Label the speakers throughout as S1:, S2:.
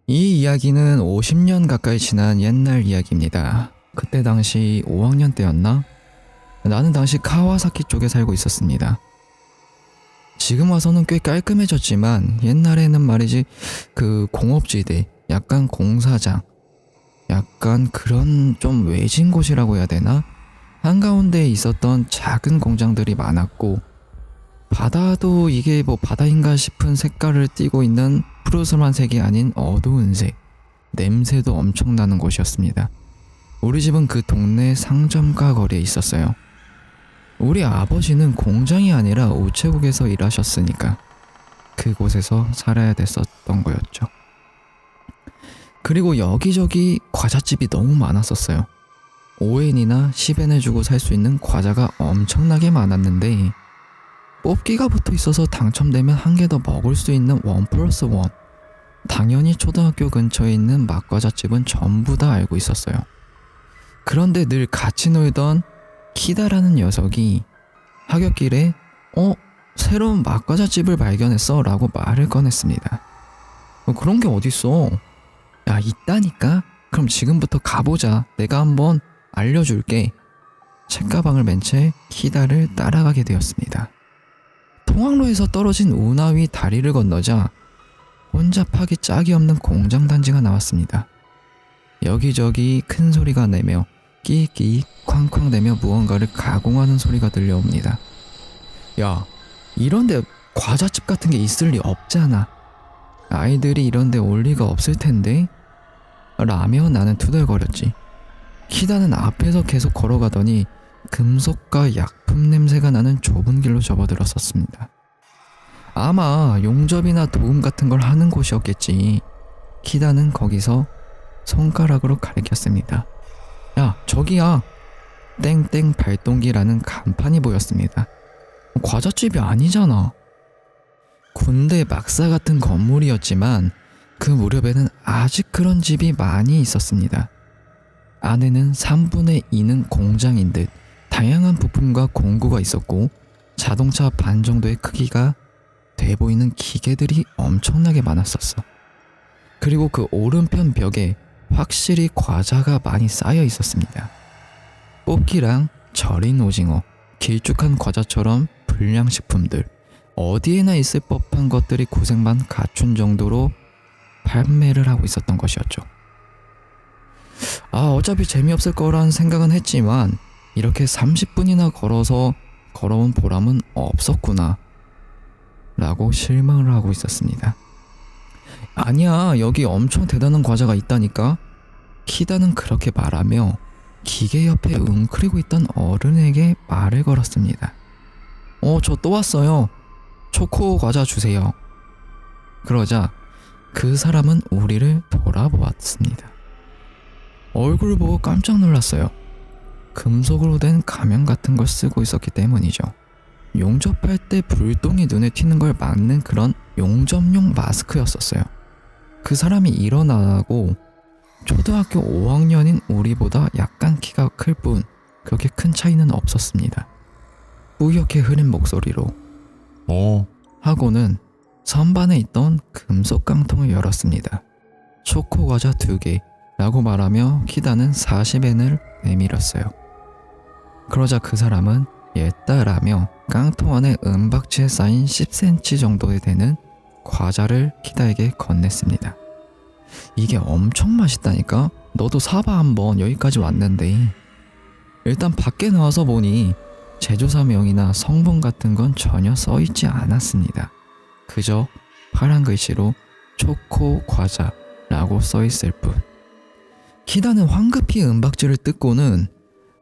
S1: 이 이야기는 50년 가까이 지난 옛날 이야기입니다. 그때 당시 5학년 때였나? 나는 당시 카와사키 쪽에 살고 있었습니다. 지금 와서는 꽤 깔끔해졌지만 옛날에는 말이지 그 공업지대, 약간 공사장, 약간 그런 좀 외진 곳이라고 해야 되나? 한가운데에 있었던 작은 공장들이 많았고 바다도 이게 뭐 바다인가 싶은 색깔을 띠고 있는 푸르스름색이 아닌 어두운 색, 냄새도 엄청나는 곳이었습니다. 우리 집은 그 동네 상점가 거리에 있었어요. 우리 아버지는 공장이 아니라 우체국에서 일하셨으니까 그곳에서 살아야 됐었던 거였죠. 그리고 여기저기 과자집이 너무 많았었어요. 5엔이나 10엔을 주고 살 수 있는 과자가 엄청나게 많았는데 뽑기가 붙어 있어서 당첨되면 한 개 더 먹을 수 있는 1+1. 당연히 초등학교 근처에 있는 맛과자집은 전부 다 알고 있었어요. 그런데 늘 같이 놀던 키다라는 녀석이 하굣길에 새로운 맛과자집을 발견했어 라고 말을 꺼냈습니다. 그런 게 어딨어? 야, 있다니까? 그럼 지금부터 가보자. 내가 한번 알려줄게. 책가방을 맨 채 키다를 따라가게 되었습니다. 통학로에서 떨어진 운하 위 다리를 건너자 혼잡하기 짝이 없는 공장 단지가 나왔습니다. 여기저기 큰 소리가 내며 끼익끼익 쾅쾅대며 무언가를 가공하는 소리가 들려옵니다. 야, 이런데 과자집 같은 게 있을 리 없잖아. 아이들이 이런데 올 리가 없을 텐데? 라며 나는 투덜거렸지. 키다는 앞에서 계속 걸어가더니 금속과 약품 냄새가 나는 좁은 길로 접어들었었습니다. 아마 용접이나 도움 같은 걸 하는 곳이었겠지. 키다는 거기서 손가락으로 가리켰습니다. 야, 저기야. 땡땡 발동기라는 간판이 보였습니다. 과자집이 아니잖아. 군대 막사 같은 건물이었지만 그 무렵에는 아직 그런 집이 많이 있었습니다. 안에는 3분의 2는 공장인 듯 다양한 부품과 공구가 있었고 자동차 반 정도의 크기가 돼 보이는 기계들이 엄청나게 많았었어. 그리고 그 오른편 벽에 확실히 과자가 많이 쌓여 있었습니다. 뽑기랑 절인 오징어, 길쭉한 과자처럼 불량식품들, 어디에나 있을 법한 것들이 고생만 갖춘 정도로 판매를 하고 있었던 것이었죠. 어차피 재미없을 거란 생각은 했지만 이렇게 30분이나 걸어온 보람은 없었구나 라고 실망을 하고 있었습니다. 아니야, 여기 엄청 대단한 과자가 있다니까? 키다는 그렇게 말하며 기계 옆에 웅크리고 있던 어른에게 말을 걸었습니다. 저 또 왔어요. 초코 과자 주세요. 그러자 그 사람은 우리를 돌아보았습니다. 얼굴을 보고 깜짝 놀랐어요. 금속으로 된 가면 같은 걸 쓰고 있었기 때문이죠. 용접할 때 불똥이 눈에 튀는 걸 막는 그런 용접용 마스크였었어요. 그 사람이 일어나고 초등학교 5학년인 우리보다 약간 키가 클 뿐 그렇게 큰 차이는 없었습니다. 뿌옇게 흐린 목소리로 하고는 선반에 있던 금속 깡통을 열었습니다. 초코 과자 2개 라고 말하며 키다는 40엔을 내밀었어요. 그러자 그 사람은 옛다라며 깡통 안에 은박지에 쌓인 10cm 정도에 되는 과자를 키다에게 건넸습니다. 이게 엄청 맛있다니까? 너도 사봐 한번. 여기까지 왔는데. 일단 밖에 나와서 보니 제조사명이나 성분 같은 건 전혀 써있지 않았습니다. 그저 파란 글씨로 초코 과자라고 써있을 뿐. 키다는 황급히 은박지를 뜯고는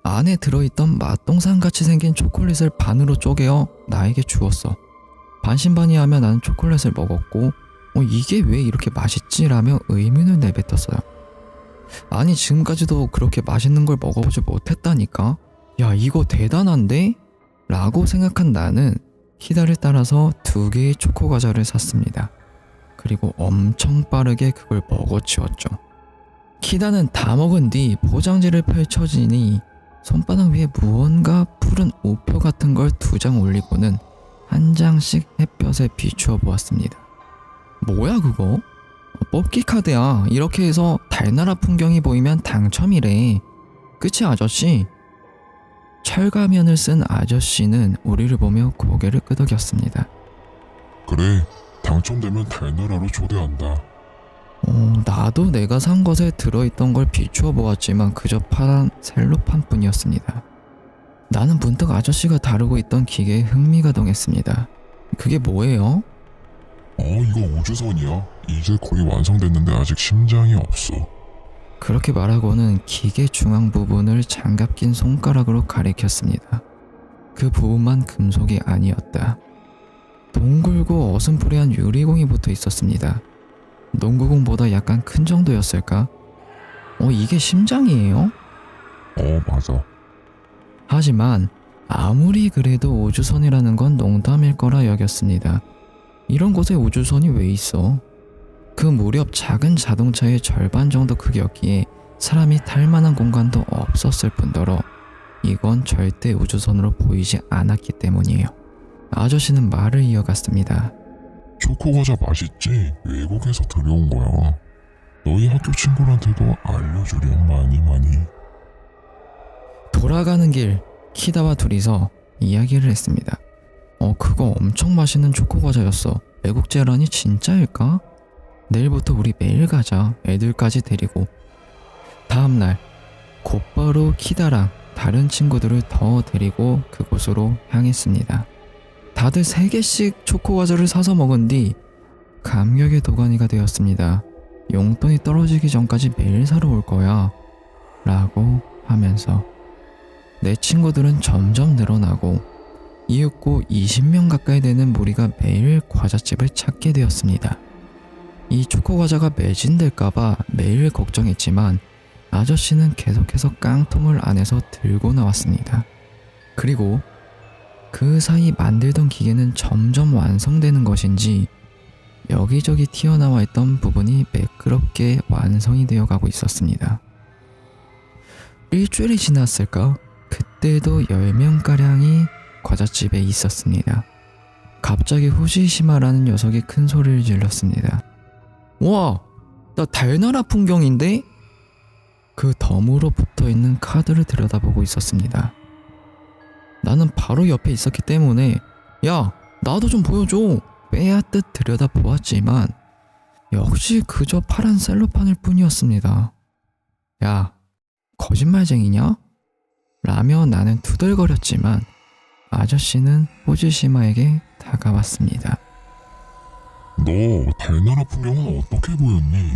S1: 안에 들어있던 맛동산같이 생긴 초콜릿을 반으로 쪼개어 나에게 주었어. 반신반의하며 나는 초콜릿을 먹었고 이게 왜 이렇게 맛있지? 라며 의문을 내뱉었어요. 아니, 지금까지도 그렇게 맛있는 걸 먹어보지 못했다니까? 야, 이거 대단한데? 라고 생각한 나는 키다를 따라서 2개의 초코 과자를 샀습니다. 그리고 엄청 빠르게 그걸 먹어치웠죠. 키다는 다 먹은 뒤 포장지를 펼쳐지니 손바닥 위에 무언가 푸른 우표 같은 걸 2장 올리고는 한 장씩 햇볕에 비추어 보았습니다. 뭐야 그거? 뽑기 카드야. 이렇게 해서 달나라 풍경이 보이면 당첨이래. 그치 아저씨? 철가면을 쓴 아저씨는 우리를 보며 고개를 끄덕였습니다.
S2: 그래, 당첨되면 달나라로 초대한다.
S1: 나도 내가 산 것에 들어있던 걸 비추어 보았지만 그저 파란 셀로판 뿐이었습니다. 나는 문득 아저씨가 다루고 있던 기계에 흥미가 동했습니다. 그게 뭐예요?
S2: 이거 우주선이야. 이제 거의 완성됐는데 아직 심장이 없어.
S1: 그렇게 말하고는 기계 중앙 부분을 장갑 낀 손가락으로 가리켰습니다. 그 부분만 금속이 아니었다. 동글고 어슴푸레한 유리공이 붙어 있었습니다. 농구공보다 약간 큰 정도였을까? 이게 심장이에요?
S2: 맞아.
S1: 하지만 아무리 그래도 우주선이라는 건 농담일 거라 여겼습니다. 이런 곳에 우주선이 왜 있어? 그 무렵 작은 자동차의 절반 정도 크기였기에 사람이 탈 만한 공간도 없었을 뿐더러 이건 절대 우주선으로 보이지 않았기 때문이에요. 아저씨는 말을 이어갔습니다.
S2: 초코과자 맛있지? 외국에서 들여온 거야. 너희 학교 친구한테도 알려주렴. 많이.
S1: 돌아가는 길 키다와 둘이서 이야기를 했습니다. 그거 엄청 맛있는 초코과자였어. 외국제라니 진짜일까? 내일부터 우리 매일 가자. 애들까지 데리고. 다음날 곧바로 키다랑 다른 친구들을 더 데리고 그곳으로 향했습니다. 다들 3개씩 초코과자를 사서 먹은 뒤 감격의 도가니가 되었습니다. 용돈이 떨어지기 전까지 매일 사러 올 거야 라고 하면서 내 친구들은 점점 늘어나고 이윽고 20명 가까이 되는 무리가 매일 과자집을 찾게 되었습니다. 이 초코과자가 매진될까봐 매일 걱정했지만 아저씨는 계속해서 깡통을 안에서 들고 나왔습니다. 그리고 그 사이 만들던 기계는 점점 완성되는 것인지 여기저기 튀어나와 있던 부분이 매끄럽게 완성이 되어 가고 있었습니다. 일주일이 지났을까? 그때도 10명가량이 과자집에 있었습니다. 갑자기 후지시마라는 녀석이 큰 소리를 질렀습니다. 와! 나 달나라 풍경인데? 그 덤으로 붙어있는 카드를 들여다보고 있었습니다. 나는 바로 옆에 있었기 때문에 야! 나도 좀 보여줘! 빼앗듯 들여다보았지만 역시 그저 파란 셀로판일 뿐이었습니다. 야! 거짓말쟁이냐? 라며 나는 투덜거렸지만 아저씨는 호지시마에게 다가왔습니다.
S2: 너 달나라 풍경은 어떻게 보였니?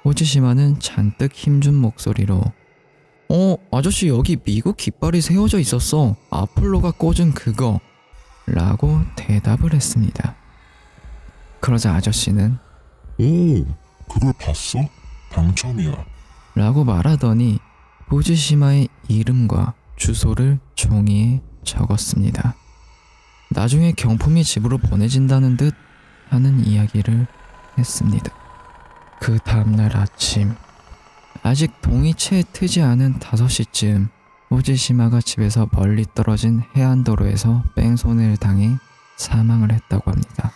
S1: 호지시마는 잔뜩 힘준 목소리로 아저씨 여기 미국 깃발이 세워져 있었어. 아폴로가 꽂은 그거 라고 대답을 했습니다. 그러자 아저씨는
S2: 오, 그걸 봤어? 당첨이야.
S1: 라고 말하더니 호지시마의 이름과 주소를 종이에 적었습니다. 나중에 경품이 집으로 보내진다는 듯 하는 이야기를 했습니다. 그 다음날 아침 아직 동이 채 트지 않은 5시쯤 호지시마가 집에서 멀리 떨어진 해안도로에서 뺑소니를 당해 사망을 했다고 합니다.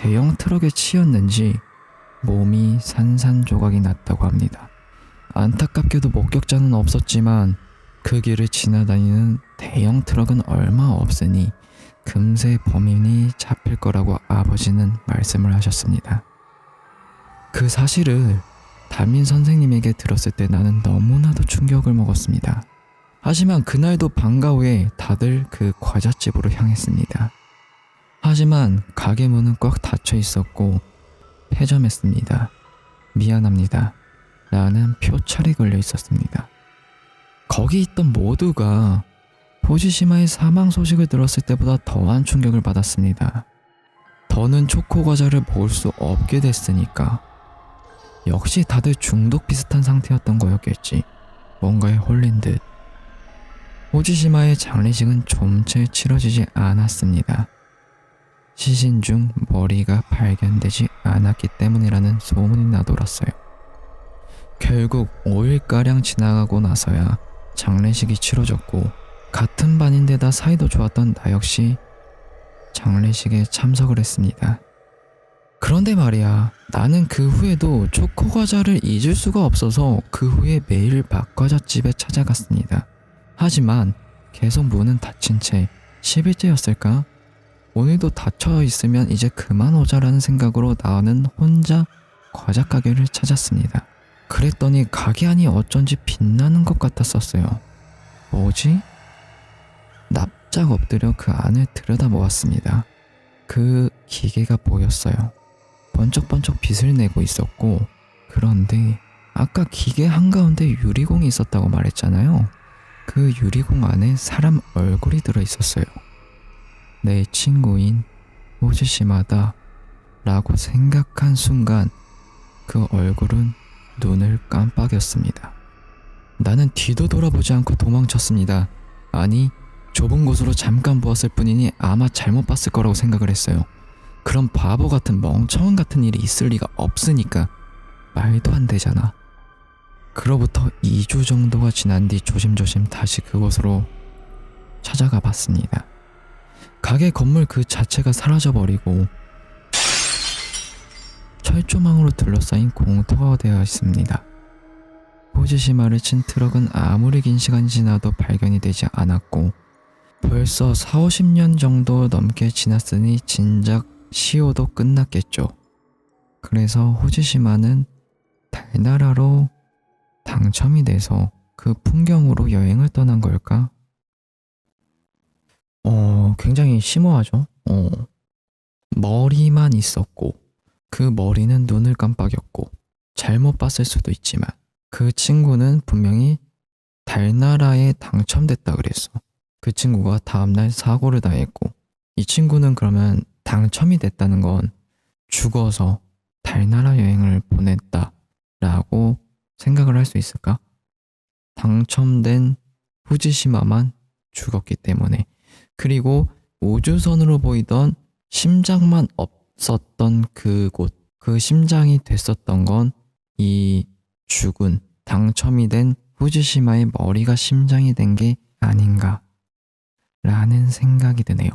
S1: 대형 트럭에 치였는지 몸이 산산조각이 났다고 합니다. 안타깝게도 목격자는 없었지만 그 길을 지나다니는 대형 트럭은 얼마 없으니 금세 범인이 잡힐 거라고 아버지는 말씀을 하셨습니다. 그 사실을 담임 선생님에게 들었을 때 나는 너무나도 충격을 먹었습니다. 하지만 그날도 방과 후에 다들 그 과자집으로 향했습니다. 하지만 가게 문은 꽉 닫혀 있었고 폐점했습니다. 미안합니다. 라는 표찰이 걸려 있었습니다. 거기 있던 모두가 호지시마의 사망 소식을 들었을 때보다 더한 충격을 받았습니다. 더는 초코과자를 먹을 수 없게 됐으니까 역시 다들 중독 비슷한 상태였던 거였겠지. 뭔가에 홀린 듯. 호지시마의 장례식은 좀채 치러지지 않았습니다. 시신 중 머리가 발견되지 않았기 때문이라는 소문이 나돌았어요. 결국 5일가량 지나가고 나서야 장례식이 치러졌고 같은 반인데다 사이도 좋았던 나 역시 장례식에 참석을 했습니다. 그런데 말이야, 나는 그 후에도 초코 과자를 잊을 수가 없어서 그 후에 매일 맛과자집에 찾아갔습니다. 하지만 계속 문은 닫힌 채 10일째였을까? 오늘도 닫혀 있으면 이제 그만 오자라는 생각으로 나는 혼자 과자 가게를 찾았습니다. 그랬더니 가게 안이 어쩐지 빛나는 것 같았었어요. 뭐지? 납작 엎드려 그 안을 들여다보았습니다. 그 기계가 보였어요. 번쩍번쩍 빛을 내고 있었고, 그런데 아까 기계 한가운데 유리공이 있었다고 말했잖아요. 그 유리공 안에 사람 얼굴이 들어있었어요. 내 친구인 호지시마다 라고 생각한 순간 그 얼굴은 눈을 깜빡였습니다. 나는 뒤도 돌아보지 않고 도망쳤습니다. 아니, 좁은 곳으로 잠깐 보았을 뿐이니 아마 잘못 봤을 거라고 생각을 했어요. 그런 바보 같은 멍청한 같은 일이 있을 리가 없으니까. 말도 안 되잖아. 그로부터 2주 정도가 지난 뒤 조심조심 다시 그곳으로 찾아가 봤습니다. 가게 건물 그 자체가 사라져버리고 철조망으로 둘러싸인 공터가 되어 있습니다. 호지시마를 친 트럭은 아무리 긴 시간이 지나도 발견이 되지 않았고, 벌써 40-50년 정도 넘게 지났으니 진작 시효도 끝났겠죠. 그래서 호지시마는 달나라로 당첨이 돼서 그 풍경으로 여행을 떠난 걸까? 굉장히 심오하죠? 머리만 있었고, 그 머리는 눈을 깜빡였고, 잘못 봤을 수도 있지만, 그 친구는 분명히 달나라에 당첨됐다 그랬어. 그 친구가 다음날 사고를 당했고, 이 친구는 그러면 당첨이 됐다는 건 죽어서 달나라 여행을 보냈다 라고 생각을 할 수 있을까? 당첨된 후지시마만 죽었기 때문에. 그리고 우주선으로 보이던 심장만 없었던 그곳, 그 심장이 됐었던 건 이 죽은 당첨이 된 후지시마의 머리가 심장이 된 게 아닌가 라는 생각이 드네요.